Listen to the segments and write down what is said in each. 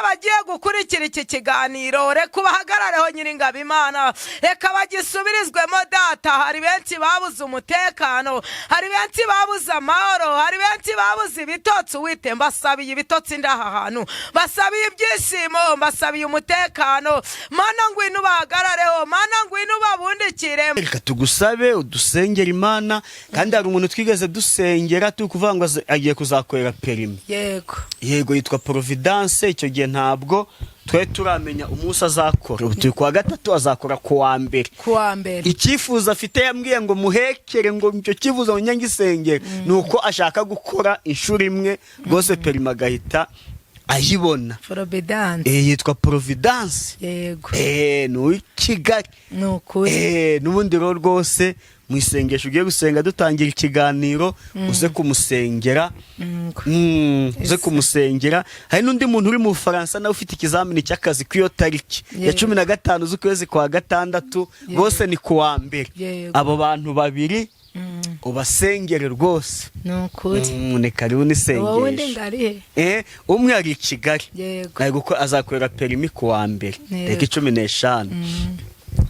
bagiye gukurikira iki kiganiro reka ubahagarareho Nyiringabo Imana, reka bagisubirizwemo data. Hari benshi babuze umutekano, hari benshi babuze amahoro, hari benshi babuze ibitotsi. Uwite mbasabiye ibitotsi ndaha hantu, basabiye ibyishimo, basabiye umutekano. Mana ngwino ubahagarareho, Mana ngwino ubabundikire. Reka tugusabe udusengera Imana, kandi hari umuntu twigeze dusengera tukuvuga ngo agiye kuzakorera perimi. Yego yitwa Providence. Icyo gihe ntabwo twe turamenya umunsi azakora. Turi kuwa gatatu, azakora kuwa mbere. Icyifuzo afite yambwiye ngo muhekere, ngo icyo kivuzo ngo nyangisengere nuko ashaka gukora inshuro imwe rwose perimi agahita ayibona. Providence. Yitwa Providence. Yego. Ni Kigali. Nukuri. N'ubundi rwose mu isengesho ugiye gusenga dutangira ikiganiro uze kumusengera. Uze kumusengera. Hari n'undi muntu uri mu Bufaransa nawe ufite ikizamini cy'akazi kwiyo tariki ya 15 z'ukwezi kwa gatandatu, bose ni kuwa mbere. Abo bantu babiri ubasengere rwose. Nukuri. Reka rero nisengesho. Wowe ndi ngari he? Umwe ari i Kigali. Yego. Azakorera perimi kuwa mbere tariki 15.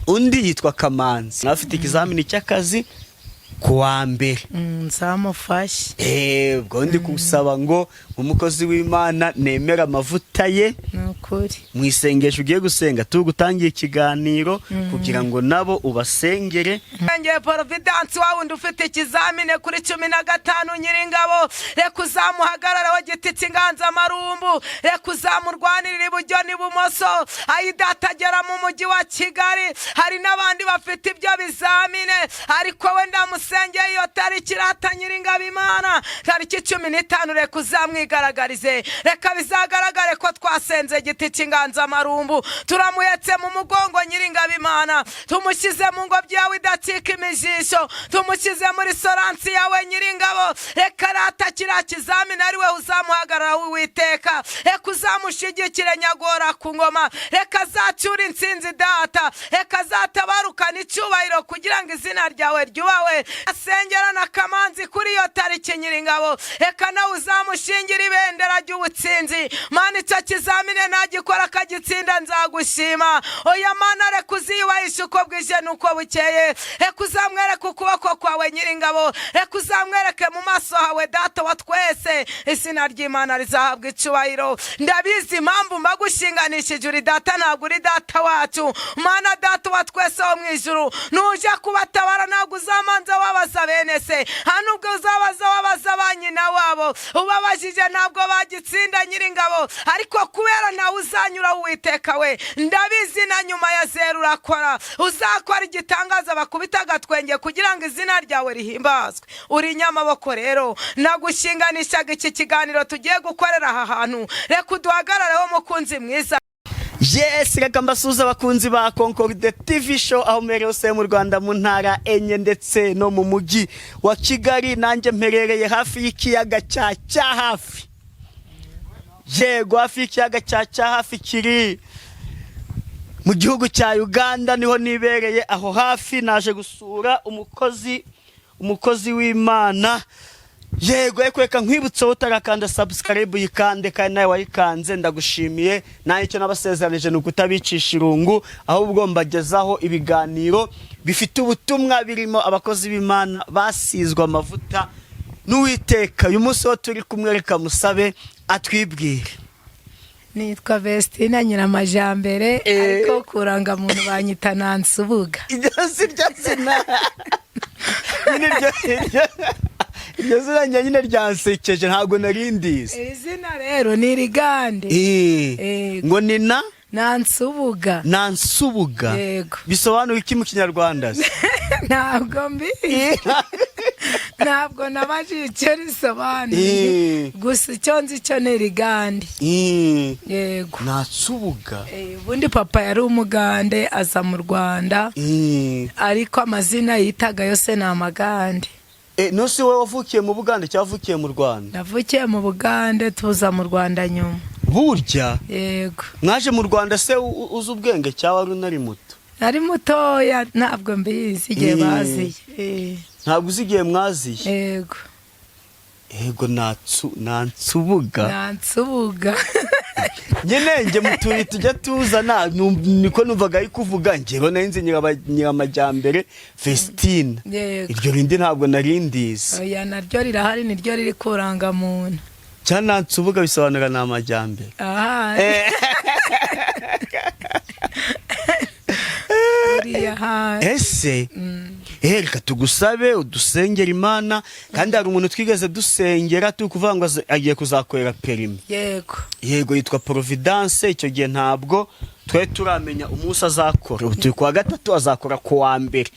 Undi yitwa Kamanzi, afite ikizamini cy'akazi kuwa mbere. Nzamufashe. Ubwo ndi kusaba ngo umukozi w'Imana nemera amavuta ye. Nukuri. Mu isengesho ugiye gusenga tugutangiye ikiganiro kugira ngo nabo ubasengere. Asengeye Providence wawundi ufite ikizamini kuri 15 Nyiringabo, reka uzamuhagararaho giti cy'inganza marumbu, reka uzamurwanirira iburyo n'ibumoso. Ayidatagera mu mujyi wa Kigali, hari n'abandi bafite ibyo bizamine, ariko we ndamusengeye iyo tariki rata Nyiringabo Imana, tariki 15 reka uzamwigaragarize. Reka bizagaragare ko twasenze giti cy'inganza marumbu, turamuhetse mu mugongo Nyiringabo Imana, tumushyize mu ngobyi yawe idacika imijisho, tumushyize muri soransi yawe Nyiringabo. Reka rata kiriya kizamini ari we uzamuhagarara Uwiteka, reka uzamushigikire nyagora ku ngoma, reka azacyura intsinzi data, reka azatabarukana icyubahiro kugira ngo izina ryawe ryubawe. Asengera na Kamanzi kuri iyo tariki Nyiringabo, reka nawe uzamushingira ibendera ry'ubutsinzi. Mana icyo kizamini nagikora akagitsinda nzagushima. Oya Mana reka uziyubahishe uko bwije nuko bukeye, reka uzamwereke ukuboko kwawe Nyiringabo, reka uzamwereke mu maso hawe data wa twese. Izina ry'Imana rizahabwa icyubahiro. Ndabizi impamvu mbagushinganishije uri data, ntabwo uri data wacu. Mana data wa twese wo mu ijuru, nuje kubatabara ntabwo uzamanza wabaza bene se, nubwo uzabaza wabaza ba nyina wabo. Ubabajije ntabwo bagitsinda Nyiringabo, ariko kubera nawe uzanyura Uwiteka we, ndabizi na nyuma ya zeru urakora, uzakora igitangaza bakubita agatwenge kugira ngo izina ryawe rihimbazwe. Uri nyamaboko rero, nagushinganishaga iki kiganiro tugiye gukorera aha hantu, reka uduhagarareho mukunzi mwiza. Yes, reka mbasuza abakunzi ba Concorde TV show aho merose mu Rwanda mu ntara enye ndetse no mu mujyi wa Kigali. Nanjye mperereye hafi y'ikiyaga cya hafi. Yego, hafi y'ikiyaga cya hafi kiri mu gihugu cya Uganda, niho nibereye aho hafi. Naje gusura umukozi w'Imana. Yego, reka nkwibutse utarakanda subscribe yikande, kandi nawe wayikanze ndagushimiye. Naye icyo nabasezeranyije n'ukutabicisha irungu, ahubwo mbagezaho ibiganiro bifite ubutumwa birimo abakozi b'Imana basizwe amavuta n'Uwiteka. Uyu munsi wo turi kumwereka musabe atwibwire. Nitwa Vestina Nyiramajambere, ariko kuranga muntu banyita Nansubuga. Iryo zina nyine ryansekeje, ntabwo narindize. Iri zina rero ni Rigande. Ngo nina Nansubuga. Nansubuga. Yego. Bisobanura iki mu Kinyarwanda? Ntabwo mbizi. Ntabwo nabajije icyo risobanuye. Gusa icyo nzi cyo ni Rigande. Yego. Nansubuga. Ubundi papa yari umugande aza mu Rwanda. Ariko amazina yitaga yose ni Amagande. Nose wowe wavukiye mu Bugande cyangwa wavukiye mu Rwanda? Navukiye mu Bugande, tuza mu Rwanda nyuma. Burya? Yego. Mwaje mu Rwanda se uzi ubwenge cyangwa wari unari muto? Nari mutoya, ntabwo mbizi igihe baziye. Ntabwo uzi igihe mwaziye? Yego. Yego, Nansubuga. Nansubuga. nyine njye mutuye tujya tuzana niko numvaga ari kuvuga njyewe narinzi nyiramajyambere Vestine. Iryo rindi ntabwo narindizi. Oya naryo rirahari, niryo riri kuranga muntu. Cyanantse Uvuga bisobanura ni amajyambere. Aha. Ese reka tugusabe udusengera Imana, kandi hari umuntu twigeze dusengera turi kuvuga ngo agiye kuzakorera perimi. Yego yitwa Providence. Icyo gihe ntabwo twari turamenya umunsi azakora. Turi kuwa gatatu, azakora kuwa mbere.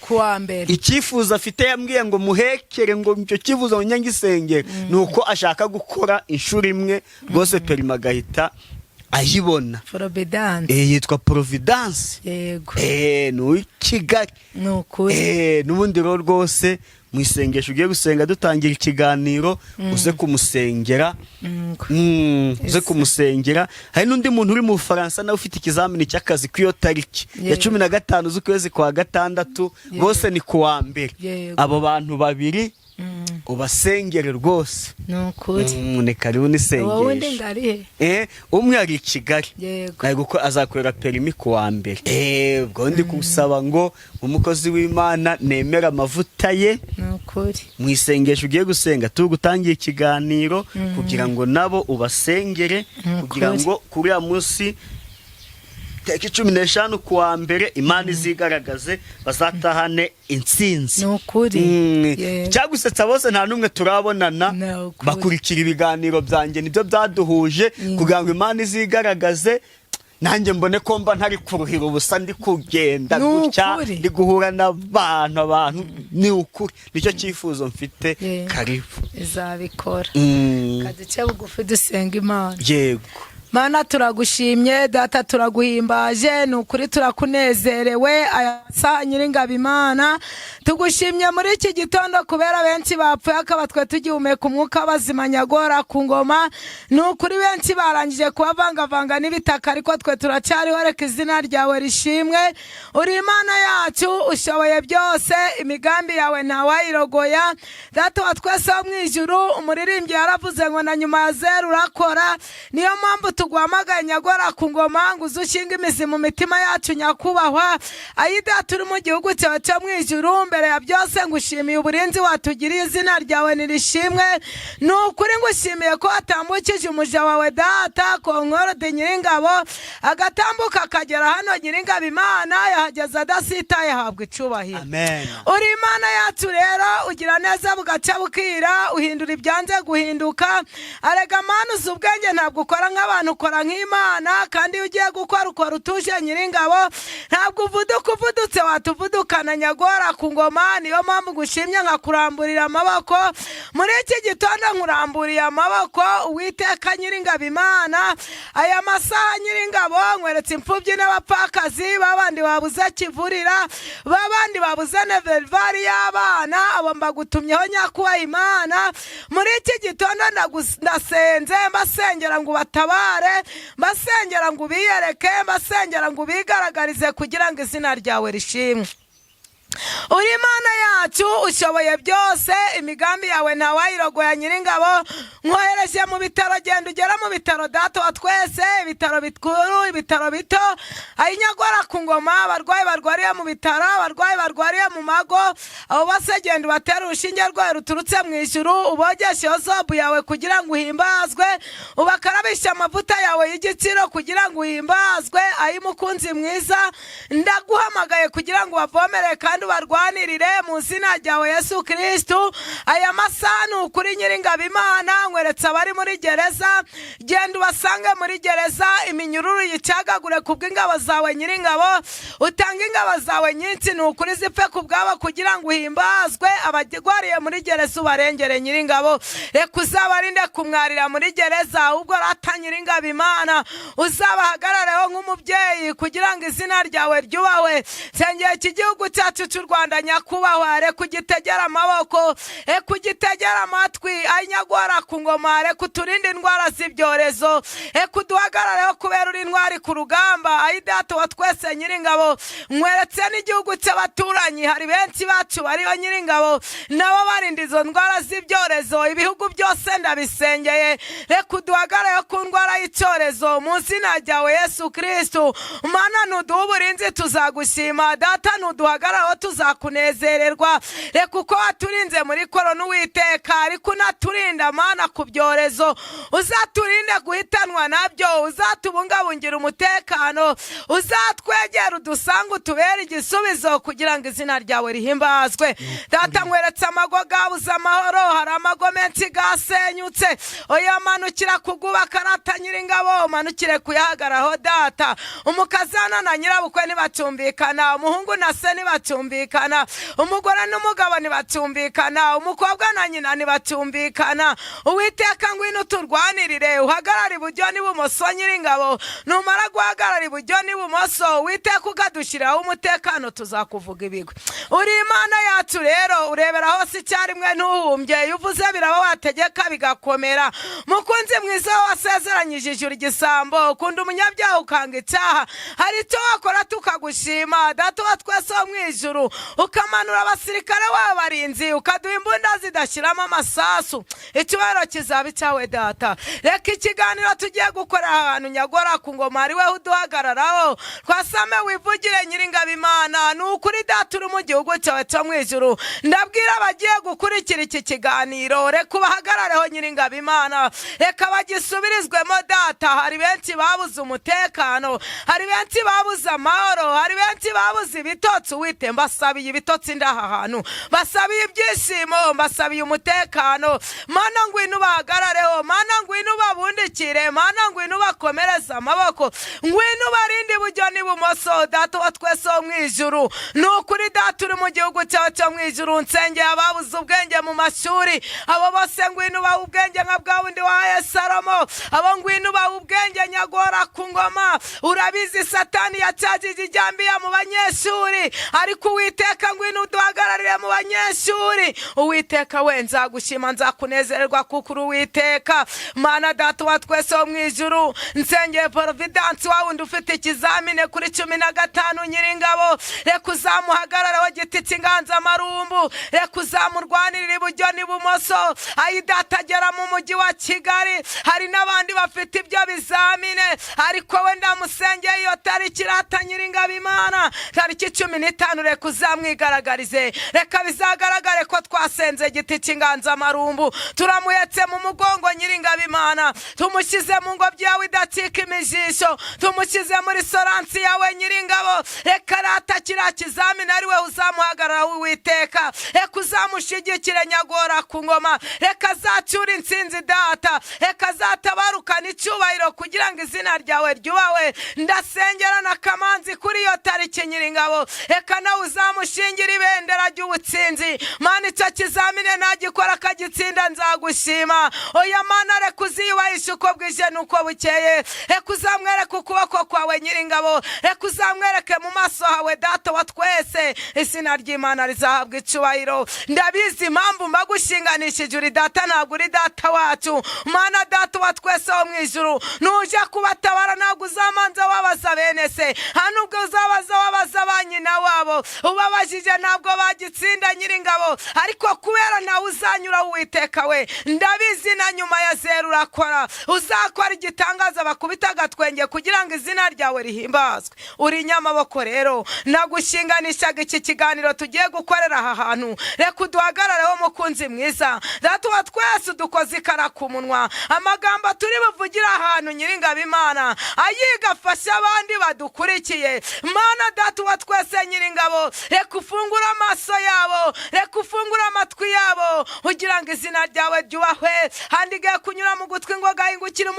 Icyifuzo afite yambwiye ngo muhekere, ngo icyo cyifuzo ngo nyangisengere nuko ashaka gukora inshuro imwe rwose perimi agahita ayibona. Yitwa Providence. Ni Kigali. N'ubundi rero rwose mu isengesho ugiye gusenga dutangira ikiganiro uze kumusengera. Uze kumusengera. Hari n'undi muntu uri mu Bufaransa nawe ufite ikizamini cy'akazi ku iyo tariki ya 15 z'ukwezi kwa gatandatu, bose ni kuwa mbere. Abo bantu babiri ubasengere rwose. Ni karibu n'isengesho. Umwe ari i Kigali kuko azakorera perimi kuwa mbere. Ubwo ndi kusaba ngo umukozi w'Imana nemera amavuta ye mu isengesho ugiye gusenga tugutangiye ikiganiro, kugira ngo nabo ubasengere, kugira ngo kuri ya munsi tariki 15 kuwa mbere Imana izigaragaze, bazatahane intsinzi. Cyagusetsa bose nta numwe turabonana, bakurikira ibiganiro byanjye nibyo byaduhuje, kugira ngo Imana izigaragaze, nanjye mbone ko mba ntari kuruhira ubusa ndi kugenda gutya ndi guhura n'abantu. Ni ukuri nicyo cyifuzo mfite. Karibu izabikora. Kaduce bugufi dusenga Imana. Yego Mana turagushimye, data turaguhimbaje, nukuri turakunezerewe. Ayasa Nyiringabo Imana, tugushimye muri iki gitondo kubera benshi bapfuye akaba twe tugihumeka umwuka bazima nyagora ku ngoma. Nukuri benshi barangije kubavangavanga n'ibitaka, ariko twe turacyariho. Reka izina ryawe rishimwe. Uri Imana yacu, ushoboye byose, imigambi yawe ntawayirogoya. Data wa twese wo mu ijuru, umuririmbyi yaravuze ngo na nyuma ya zeru urakora. Niyo mpamvu tugwamagaye nyagora ku ngoma ngo uzushinga imizi mu mitima yacu nyakubahwa. Ayida turi mu gihugu cyawe cyo mu ijuru, mbere ya byose ngushimiye uburinzi watugiriye, izina ryawe nirishimwe. Nukuri ngushimiye ko watambukije umuja wawe data Konkorode Nyiringabo agatambuka akagera hano. Nyiringabo Imana yahageze adasitaye, habwa icubahiro. Uri Imana yacu rero, ugira neza bugaca bukira, uhindura ibyanze guhinduka. Arega Mana uzi ubwenge, ntabwo ukora nk'abantu, ukora nk'Imana, kandi iyo ugiye gukora ukora utuje. Nyiringabo ntabwo uvudutse watuvudukana nyagora ku ngoma. Niyo mpamvu gushimye nkakuramburira amaboko muri iki gitondo. Nkuramburiye amaboko Uwiteka Nyiringabo Imana, aya masaha Nyiringabo nkweretse imfubyi n'abapfakazi, babandi babuze kivurira, babandi babuze nevervari y'abana, abo mbagutumyeho nyakubaha Imana. Muri iki gitondo ndasenze mbasengera ngo batabare, mbasengera ngo biyereke, mbasengera ngo bigaragarize, kugira ngo izina ryawe rishimwe. Uri Imana yacu, ushoboye byose, imigambi yawe ntawayirogoya. Nyiringabo nkohereje mu bitaro, genda ugera mu bitaro data wa twese, ibitaro bikuru, ibitaro bito, ayinyagora ku ngoma. Abarwayi barwariye mu bitaro, abarwayi barwariye mu mago, abo bose genda ubatera urushinge rwawe ruturutse mu ijuru, ubogeshe yozobu yawe kugira ngo uhimbazwe, ubakarabishe amavuta yawe y'igiciro kugira ngo uhimbazwe. Ayimukunzi mwiza, ndaguhamagaye kugira ngo bavomere kandi barwanirire mu izina ryawe Yesu Kristo. Aya masanu kuri Nyiringabo Imana nkweretse abari muri gereza, genda ubasange muri gereza, iminyururu yicagagure kubw'ingabo zawe Nyiringabo, utanga ingabo zawe nyinshi nukuri zipfe kubwabo kugira ngo uhimbazwe. Abagwariye muri gereza ubarengere Nyiringabo, reka uzabarinde kumwarira muri gereza, ahubwo rata Nyiringabo Imana uzabahagarareho nk'umubyeyi kugira ngo izina ryawe ryubahwe. Sengeye iki gihugu cyacu cy'u Rwanda nyakubahwa, reka ugitegera amaboko, reka ugitegera amatwi. Ayinyagora ku ngoma, reka uturinde indwara z'ibyorezo, reka uduhagarareho kubera uri intwari ku rugamba. Ayi data wa twese nyiringabo, nkweretse n'igihugu cy'abaturanyi, hari benshi bacu bariyo nyiringabo, nabo barinda izo ndwara z'ibyorezo. Ibihugu byose ndabisengeye, reka uduhagarareho ku ndwara y'icyorezo mu izina ryawe Yesu Kristo. Mana nuduha uburinzi tuzagushima, data nuduhagarareho tuzakunezererwa. Reka uko waturinze muri korona Uwiteka, ariko unaturinda Mana ku byorezo, uzaturinde guhitanwa nabyo, uzatubungabungira umutekano, uzatwegera udusanga utubere igisubizo kugira ngo izina ryawe rihimbazwe. Data nkweretse amago gabuze amahoro, hari amago menshi gasenyutse, oya manukira kugubaka rata nyiringabo, manukire kuyahagaraho data. Umukazana na nyirabukwe ntibacumbikana, umuhungu na se ntibacumbikana, umugore n'umugabo ntibacumbikana, umukobwa na nyina ntibacumbikana. Uwiteka ngwino uturwanirire, uhagarare iburyo n'ibumoso nyiringabo. Numara guhagarara iburyo n'ibumoso, Uwiteka ukadushyiraho umutekano, tuzakuvuga ibigwi. Uri Imana yacu rero, urebera hose icyarimwe ntuhumbye, iyo uvuze biraba wategeka bigakomera. Mukunzi mwiza wasezeranyije ijuru igisambo, ukunda umunyabyaha ukanga icyaha, hari icyo wakora tukagushima. Data wa twese wo mu ijuru, ukamanura abasirikare w'abarinzi, ukaduha imbunda zidashyiramo amasasu, icyubahiro kizaba icyawe data. Reka ikiganiro tugiye gukora ahantu nyagora ku ngoma ari wewe uduhagararaho, twasame wivugire nyiringabo Imana. Ni ukuri data uri mu gihugu cyawe cyo mu ijuru, ndabwira abagiye gukurikira iki kiganiro, reka ubahagarareho nyiringabo Imana, reka bagisubirizwemo data. Hari benshi babuze umutekano, hari benshi babuze amahoro, hari benshi babuze ibitotsi. Uwite mbasabiye ibitotsi ndaha hantu, basabiye ibyishimo, mbasabiye umutekano. Mana ngwino ubahagarareho, Mana ngwino ubabundikire, Mana ngwino ubakomereze amaboko, ngwino ubarinde iburyo n'ibumoso. Data wa twese wo mu ijuru, ni ukuri data uri mu gihugu cyawe cyo mu ijuru, nsengeye ababuze ubwenge mu mashuri, abo bose ngwino ubaha ubwenge nka bwa bundi wahaye Salomo, abo ngwino ubaha ubwenge nyagora ku ngoma. Urabizi Satani yacagije ijambiya mu banyeshuri, ariko Uwiteka ngwino uduhagararire mu banyeshuri. Uwiteka we nzagushima, nzakunezererwa kuko uri Uwiteka. Mana data wa twese wo mu ijuru, nsengeye Providence wa wundi ufite ikizamini kuri 15 nyiringabo, reka uzamuhagararaho giti cy'inganzamarumbu, reka uzamurwanirire iburyo n'ibumoso. Ayi data agera mu mujyi wa Kigali, hari n'abandi bafite ibyo bizamine, ariko we ndamusengeye iyo tariki rata nyiringabo Imana, tariki 15, reka uzamwigaragarize, reka bizagaragare ko twasenze giti cy'inganzamarumbu, turamuhetse mu mugongo nyiringabo Imana, tumushyize mu ngobyi yawe idacika imijisho, tumushyize muri soransi yawe nyiringabo. Reka rata kiriya kizamini ari we uzamuhagararaho Uwiteka, reka uzamushigikire nyagora ku ngoma, reka azacyura intsinzi data, reka azatabarukana icyubahiro kugira ngo izina ryawe ryubawe. Ndasengera na Kamanzi kuri iyo tariki nyiringabo, reka nawe uzamushingira ibendera ry'ubutsinzi. Mana icyo kizamini nagikora akagitsinda nzagushima. Oya Mana reka uziyubahishe uko bwije nuko bukeye, reka uzamwereke ukuboko kwawe nyiringabo, reka uzamwereke mu maso hawe data wa twese. Izina ry'Imana rizahabwa icyubahiro. Ndabizi impamvu mbagushinganishije, uri data ntabwo uri data wacu. Mana data wa twese wo mu ijuru, nuje kubatabara ntabwo uzamanza wabaza bene se, nubwo uzabaza wabaza ba nyina wabo, ubabajije ntabwo bagitsinda nyiringabo, ariko kubera nawe uzanyura Uwiteka we, ndabizi na nyuma ya zeru urakora, uzakora igitangaza bakubita agatwenge kugira ngo izina ryawe rihimbazwe. Uri nyamaboko rero, nagushinganishaga iki kiganiro tugiye gukorera aha hantu, reka uduhagarareho mukunzi mwiza. Data wa twese udukoze ikara ku munwa, amagambo turi buvugira ahantu nyiringabo Imana ayiga afasha abandi badukurikiye. Mana data wa twese nyiringabo, reka ufungura amaso yabo, reka ufungura amatwi yabo, ugira ngo izina ryawe ryubahwe. Handigaye kunyura mu gutwi ngo gahingukire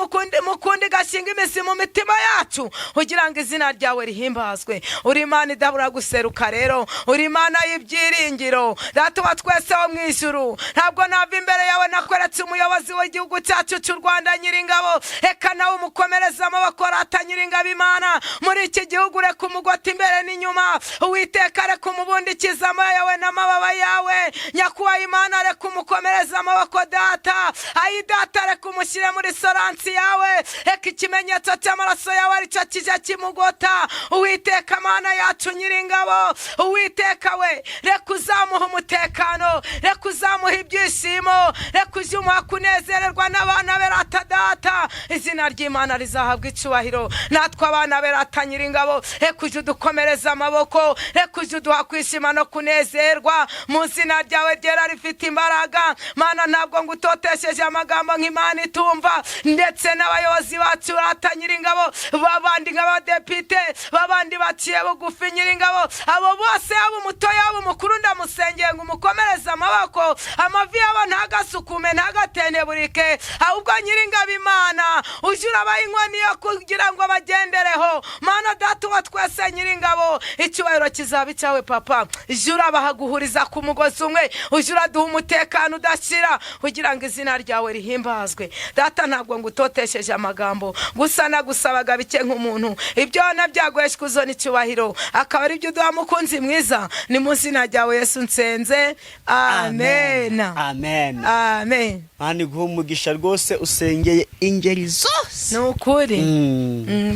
mukundi gashinga imisi mu mitima yacu, ugira ngo izina ryawe rihimbazwe. Uri Imana idabura guseruka rero, uri Imana y'ibyiringiro. Data wa twese wo mu ijuru, ntabwo nava imbere yawe nakweretse umuyobozi w'igihugu cyacu cy'u Rwanda nyiringabo, reka nawe umukomereza amaboko rata nyiringabo Imana muri iki gihugu, reka umugota imbere n'inyuma. Uwiteka Uwiteka reka umubundikiza amababi yawe n'amababa yawe. Nyakubahwa Imana reka umukomereza amaboko data. Ayi data reka umushyire muri soransi yawe. Reka ikimenyetso cy'amaraso yawe aricyo kijya kimugota. Uwiteka Mana yacu nyiringabo, Uwiteka we reka uzamuha umutekano, reka uzamuha ibyishimo, reka ujye umuha kunezererwa n'abana be rata data. Izina ry'Imana rizahabwa icyubahiro. Natwe abana be rata nyiringabo, reka ujye udukomereza amaboko, reka ujye uduha kwishima no kunezerwa mu izina ryawe ryera rifite imbaraga. Mana ntabwo ngutotesheje amagambo nk'Imana itumva, ndetse n'abayobozi bacu rata nyiringabo, babandi nk'abadepite, babandi baciye bugufi nyiringabo, abo bose yaba umuto yaba umukuru ndamusengeye ngo umukomereze amaboko, amavi yabo ntagasukume ntagatendeburike, ahubwo nyiringabo Imana ujye urabaha inkoni yo kugira ngo bagendereho. Mana data wa twese nyiringabo, icyubahiro kizaba icyawe papa. Ujye urabaha guhuriza ku mugozi umwe, ujye uraduha umutekano udashira kugira ngo izina ryawe rihimbazwe. Data ntabwo ngutotesheje amagambo, gusa nagusabaga bike nk'umuntu, ibyo nabyaguhesha kuzo n'icyubahiro, akaba ari byo uduha mukunzi mwiza. Ni mu izina ryawe Yesu nsenze, amen amen amen. Mani guha umugisha rwose, usengeye ingeri zose. Nukuri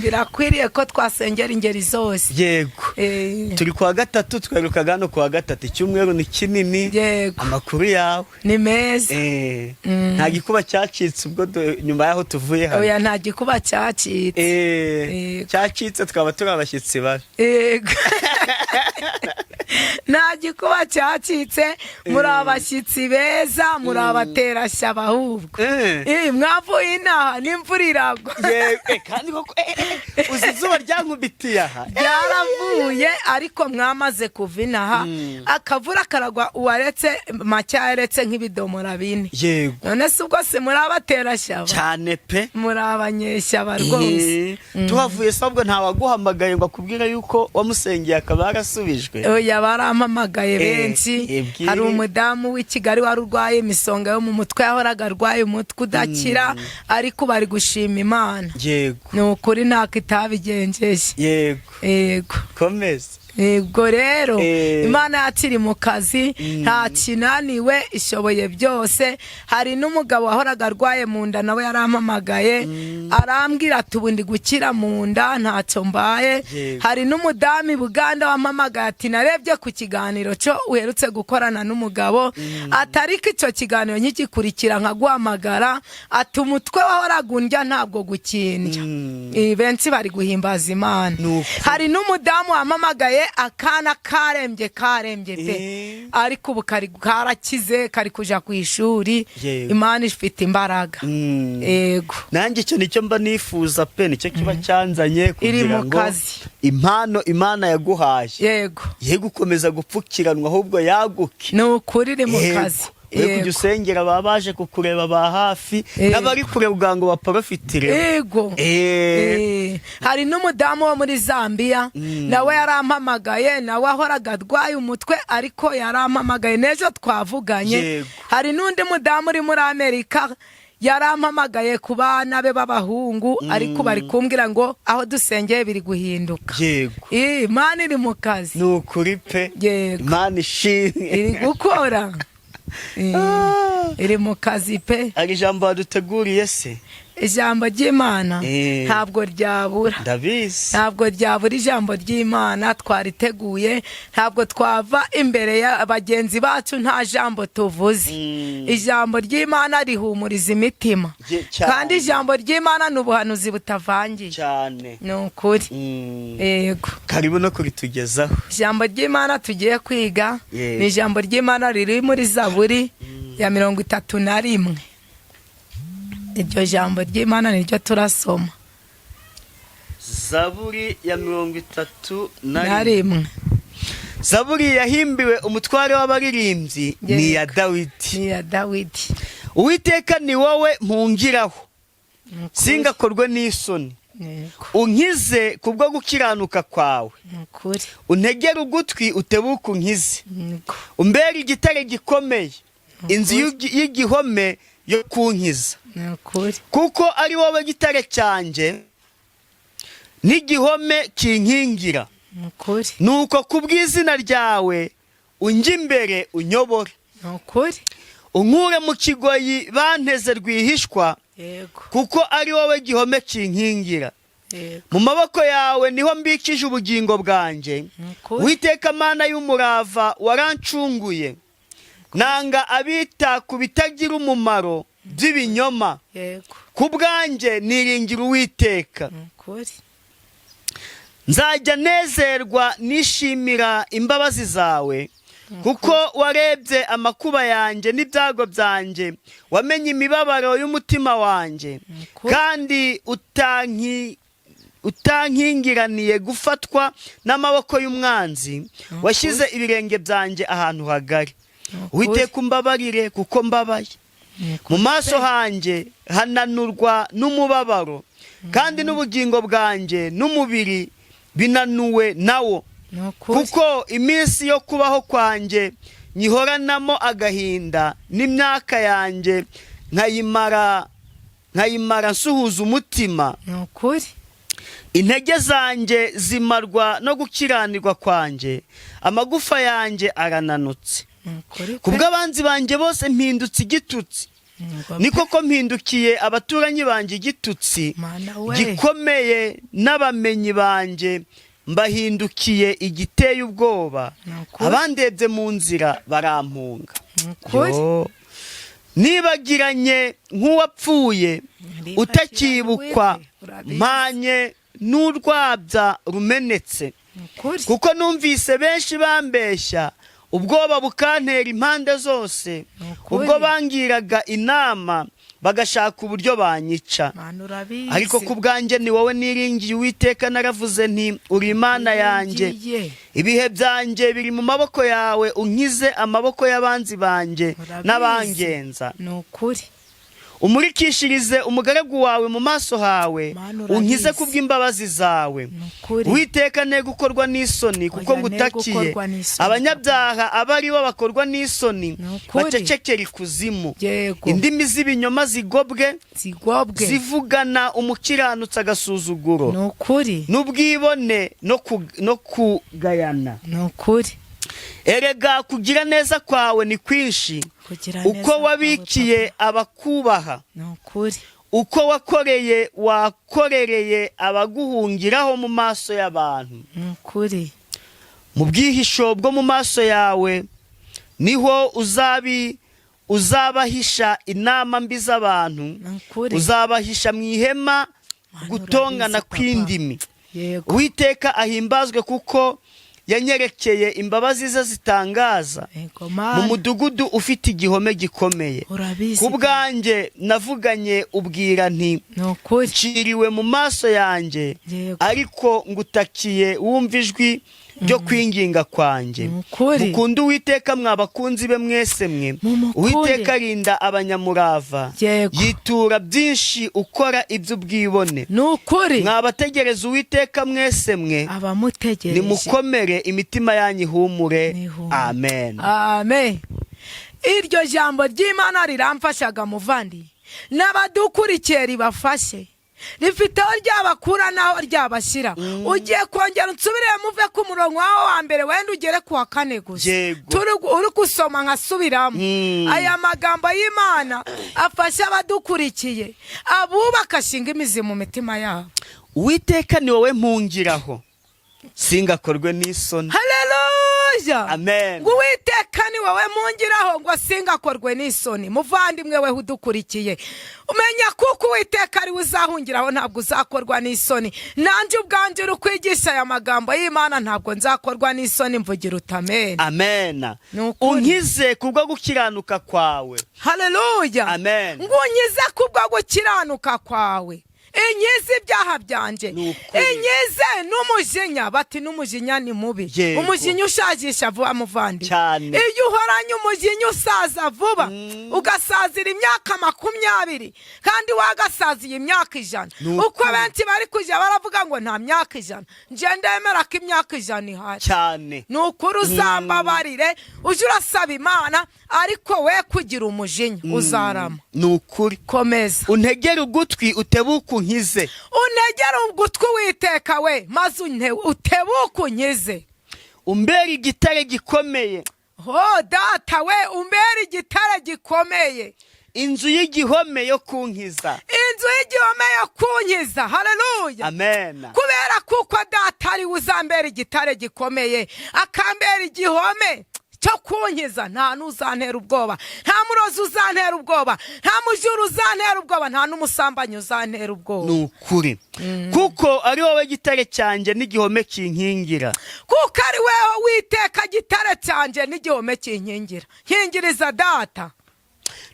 birakwiriye ko twasengera ingeri zose. Yego turi kwa gatatu, twaruka gano kwa gatatu, icyumweru ni kinini. Yego amakuru yawe ni meza. Nta gikuba cyacitse ubwo nyuma yaho tuvuye hano. Oya nta gikuba cyacitse. Cyacitse twaba turi abashyitsi babi. Yego nta gikuba cyacitse, muri abashyitsi beza, muri abaterashyaba ahubwo. Mwavuye inaha n'imvura iragwa. Kandi koko uzi izuba ryankubitiye aha. Ryaravuye ariko mwamaze kuva inaha, akavura karagwa, uwaretse make yaretse nk'ibidomora bine. Yego none se ubwo se muri abaterashyaba cyane pe, muri abanyeshyaba rwose. tuhavuye sabwo ntawaguhamagaye ngo akubwire yuko wamusengeye akaba yarasubijwe? Oya barampamagaye benshi. Hari umudamu w'i Kigali wari urwaye imisonga yo mu mutwe, yahoraga arwaye umutwe udakira, ariko bari gushima Imana. Yego ni ukuri ntako itabigenjeje. Yego komeza. Ubwo rero Imana yakiri mu kazi, nta kinaniwe, ishoboye byose. Hari n'umugabo wahoraga arwaye mu nda, nawe yarampamagaye arambwira ati ubu ndi gukira mu nda ntacyo mbaye. Hari n'umudamu i Buganda wampamagaye ati narebye ku kiganiro cyo uherutse gukorana n'umugabo, atariko icyo kiganiro nkigikurikira nkaguhamagara, ati umutwe wahoraga undya ntabwo gukindya. Benshi bari guhimbaza Imana. Hari n'umudamu wampamagaye akana karembye pe, ariko ubu karakize, kari kuja ku ishuri. Imana ifite imbaraga. Yego nanjye icyo nicyo mba nifuza pe, nicyo kiba cyanzanye kugira ngo impano Imana yaguhaye ye gukomeza gupfukiranwa, ahubwo yaguke. ni ukuri iri mu kazi. Kujya usengera baba baje kukureba ba hafi, n'abari kure kugira ngo baprofitire. Yego hari n'umudamu wo muri Zambia, nawe yarampamagaye, nawe ahoraga arwaye umutwe, ariko yarampamagaye n'ejo twavuganye. Hari n'undi mudamu uri muri Amerika yarampamagaye ku bana be b'abahungu, ariko bari kumbwira ngo aho dusengeye biri guhinduka. Imana iri mu kazi. Ni ukuri pe, Imana ishimwe iri gukora. Iri mu kazi pe. Ari ijambo waduteguriye se? Ijambo ry'Imana ntabwo ryabura. Ndabizi ntabwo ryabura ijambo ry'Imana, twariteguye. Ntabwo twava imbere ya bagenzi bacu nta jambo tuvuze. Ijambo ry'Imana rihumuriza imitima, kandi ijambo ry'Imana ni ubuhanuzi butavangiye cyane. ni ukuri. Yego karibu no kuritugezaho. Ijambo ry'Imana tugiye kwiga ni ijambo ry'Imana riri muri Zaburi ya 31. Iryo jambo ry'Imana niryo turasoma. Zaburi ya 31. Zaburi yahimbiwe umutware w'abaririmbyi, ni ya Dawidi. Uwiteka ni wowe mpungiraho, singakorwe n'isoni. Unkize kubwo gukiranuka kwawe, untegere ugutwi utebuke unkize. Umbere igitare gikomeye, inzu y'igihome yo kunkiza. Kuko ari wowe gitare cyanjye n'igihome kinkingira. Ukuri. nuko kubw'izina ryawe unjya imbere unyobore. Ukuri. unkure mu kigoyi banteze rwihishwa, Yego. kuko ari wowe gihome kinkingira. Yego. mu maboko yawe niho mbikije ubugingo bwanjye. Ukuri. Uwiteka Mana y'umurava warancunguye. nanga abita ku bitagira umumaro by'ibinyoma. Yego. ku bwanjye niringira Uwiteka. Ukuri. nzajya nezerwa nishimira imbabazi zawe, kuko warebye amakuba yanjye n'ibyago byanjye, wamenye imibabaro y'umutima wanjye, kandi utankingiraniye gufatwa n'amaboko y'umwanzi. washyize ibirenge byanjye ahantu hagari. Uwiteka umbabarire kuko mbabaye. mu maso hanjye hananurwa n'umubabaro, kandi n'ubugingo bwanjye n'umubiri binanuwe nawo. kuko iminsi yo kubaho kwanjye nyihoranamo agahinda, n'imyaka yanjye nkayimara nsuhuza umutima. intege zanjye zimarwa no gukiranirwa kwanjye, amagufa yanjye arananutse. kubw'abanzi banjye bose mpindutse igitutsi, ni koko mpindukiye abaturanyi banjye igitutsi gikomeye, n'abamenyi banjye mbahindukiye igiteye ubwoba. abandebye mu nzira barampunga. nibagiranye nk'uwapfuye utakibukwa, mpanye n'urwabya rumenetse. kuko numvise benshi bambeshya, ubwoba bukantera impande zose. ubwo bangiraga inama bagashaka uburyo banyica. ariko ku bwanjye ni wowe niringiye Uwiteka, naravuze nti uri Imana yanjye. ibihe byanjye biri mu maboko yawe, unkize amaboko y'abanzi banjye n'abangenza. umurikishirize umugaragu wawe mu maso hawe, unkize kubw'imbabazi zawe. Uwiteka ne gukorwa n'isoni, kuko ngutakiye. abanyabyaha aba ari bo bakorwa n'isoni, bacecekera ikuzimu. indimi z'ibinyoma zigobwe, zivugana umukiranutsi agasuzuguro, n'ubwibone no kugayana. erega kugira neza kwawe ni kwinshi, uko wabikiye abakubaha. uko wakorereye abaguhungiraho mu maso y'abantu. mu bwihisho bwo mu maso yawe niho uzabahisha inama mbi z'abantu. uzabahisha mu ihema gutongana kw'indimi. Uwiteka ahimbazwe, kuko yanyerekeye imbabazi ze zitangaza. mu mudugudu ufite igihome gikomeye. ku bwanjye navuganye ubwira nti nciriwe mu maso yanjye, ariko ngutakiye wumva ijwi ryo kwinginga kwanjye. mukunda Uwiteka mwa bakunzi be mwese mwe. Uwiteka arinda abanyamurava, yitura byinshi ukora iby'ubwibone. mwa bategereza Uwiteka mwese mwe, nimukomere imitima yanyu ihumure. amen. Amen. iryo jambo ry'Imana riramfashaga muvandi, n'abadukurikiye ribafashe, rifite aho ryabakura n'aho ryabashyira. ugiye kongera unsubire muve ku murongo waho wa mbere, wenda ugere ku wa kane gusa. uri gusoma nkasubiramo. aya magambo y'Imana afasha abadukurikiye, abubaka ashinga imizi mu mitima yabo. Uwiteka ni wowe mpungiraho, singakorwe n'isoni. Haleluya. Amen. ngo Uwiteka ni wowe mpungiraho, ngo singakorwe n'isoni. muvandimwe we udukurikiye, umenya kuko Uwiteka ari we uzahungiraho, ntabwo uzakorwa n'isoni. nanjye ubwanjye uri kwigisha aya magambo y'Imana, ntabwo nzakorwa n'isoni. mvugira utamena. Amen. unkize kubwo gukiranuka kwawe. Haleluya. Amen. ngo unkize kubwo gukiranuka kwawe, inkize ibyaha byanjye, inkize n'umujinya. bati n'umujinya ni mubi. umujinya ushagisha vuba muvandi. iyo uhoranye umujinya usaza vuba, ugasazira imyaka 20, kandi wagasaziye imyaka 100. uko benshi bari kujya baravuga ngo nta myaka 100, nje ndemera ko imyaka 100 ihari cyane. ni ukuri uzambabarire, uje urasaba Imana, ariko we kugira umujinya uzarama. ni ukuri. komeza untegere ugutwi utebuke unkize. untegere ugutwi Uwiteka we maze utebuke unkize. Umbere igitare gikomeye. Data we umbere igitare gikomeye. Inzu y'igihome yo kunkiza. Inzu y'igihome yo kunkiza. Haleluya. Amen. Kubera kuko data ari uzambera igitare gikomeye akambera igihome cyo kunkiza, nta n'uzantera ubwoba, nta murozi uzantera ubwoba, nta mujura uzantera ubwoba, nta n'umusambanyi uzantera ubwoba. Nukuri kuko ari wowe gitare cyanjye n'igihome kinkingira. Kuko ari wewe Uwiteka gitare cyanjye n'igihome kinkingira. Nkingiriza data.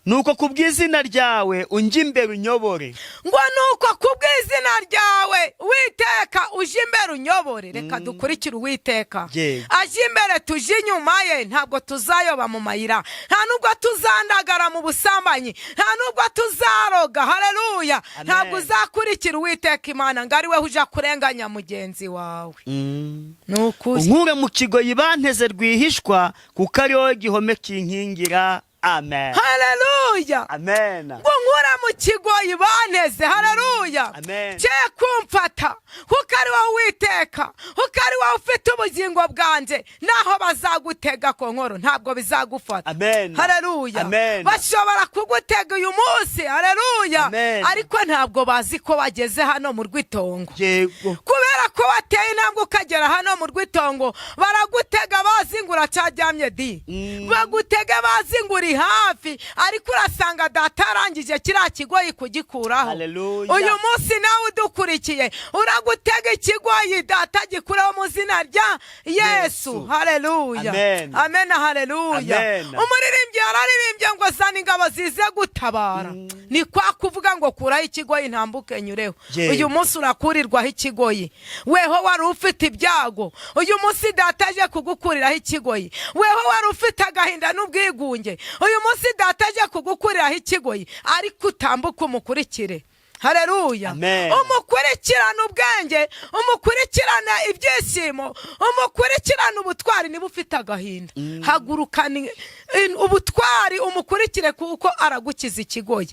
Nuko kubw'izina ryawe unjye imbere unyobore. Ngo nuko kubw'izina ryawe Uwiteka uje imbere unyobore. Reka dukurikire Uwiteka. Aje imbere tuje inyuma ye, ntabwo tuzayoba mu mayira, nta nubwo tuzandagara mu busambanyi, nta nubwo tuzaroga. Haleluya. Ntabwo uzakurikira Uwiteka Imana ngo ari we uje kurenganya mugenzi wawe. Nukuri unkure mu kigoyi banteze rwihishwa kuko ari wowe gihome kinkingira. Amen. Haleluya. Amen. Ngo nkura mu kigoyi banteze. Haleluya. Amen. Cye kumfata kuko ari wowe Uwiteka, kuko ari wowe ufite ubugingo bwanjye, naho bazagutega ko nkoro ntabwo bizagufata. Amen. Haleluya. Amen. Bashobora kugutega uyu munsi. Haleluya. Amen. Ariko ntabwo bazi ko bageze hano mu rw'itongo. Yego. Kubera ko bateye intambwe ukagera hano mu rw'itongo, baragutega bazi ngo uracaryamye di. Bagutega bazi ngo uri hafi, ariko urasanga data arangije kiriya kigoyi kugikuraho. Haleluya. Uyu munsi nawe udukurikiye uragutega ikigoyi data gikureho mu zina rya Yesu. Haleluya. Amen. Amen. Haleluya. Umuririmbyi yararirimbye ngo zana ingabo zize gutabara. Ni kwa kuvuga ngo kuraho ikigoyi ntambuke nyureho. Uyu munsi urakurirwaho ikigoyi. Weho wari ufite ibyago, uyu munsi data aje kugukuriraho ikigoyi. Weho wari ufite agahinda n'ubwigunge, uyu munsi data aje kugukuriraho ikigoyi, ariko utambuka umukurikire. Haleluya. Umukurikirana ubwenge, umukurikirana ibyishimo, umukurikirana ubutwari. Niba ufite agahinda, hagurukana ubutwari umukurikire kuko aragukiza ikigoyi.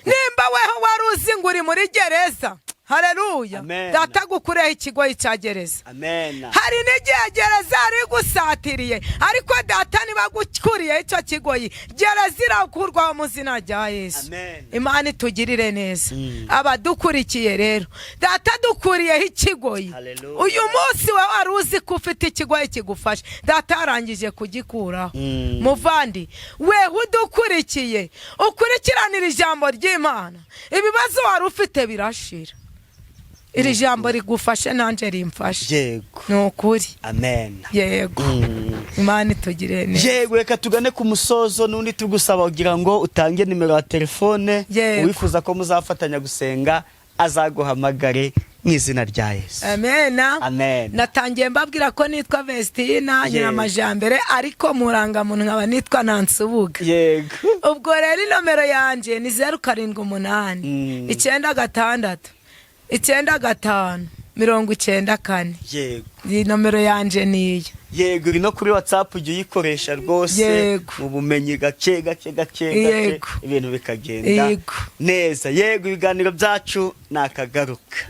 Nimba weho wari uzi ngo uri muri gereza, haleluya, data gukureho ikigoyi cya gereza. Hari n'igihe gereza ari gusatiriye, ariko data niba gukuriye icyo kigoyi, gereza irakurwaho mu zina rya Yesu. Imana itugirire neza. Abadukurikiye rero, data dukuriyeho ikigoyi. Uyu munsi wawe wari uzi ko ufite ikigoyi kigufashe, data arangije kugikuraho. Muvandi wewe udukurikiye, ukurikiranira ijambo ry'Imana, ibibazo wari ufite birashira. Iri jambo rigufashe nanje rimfashe. Yego. Nukuri. Amen. Yego. Imana itugirire neza. Yego, reka tugane ku musozo n'undi tugusaba kugira ngo utange nimero ya telefone, uwifuza ko muzafatanya gusenga azaguhamagare mu izina rya Yesu. Amen. Amen. Natangiye mbabwira ko nitwa Vestina Nyiramajambere, ariko muranga muntu nkaba nitwa Uvuga. Yego. Ubwo rero nomero yanje ni 078 966 95 94. Yego. Iyi nomero yanje niyo. Yego, iri no kuri WhatsApp ujye uyikoresha rwose mu bumenyi gake ibintu bikagenda neza. Yego, ibiganiro byacu nakagaruka.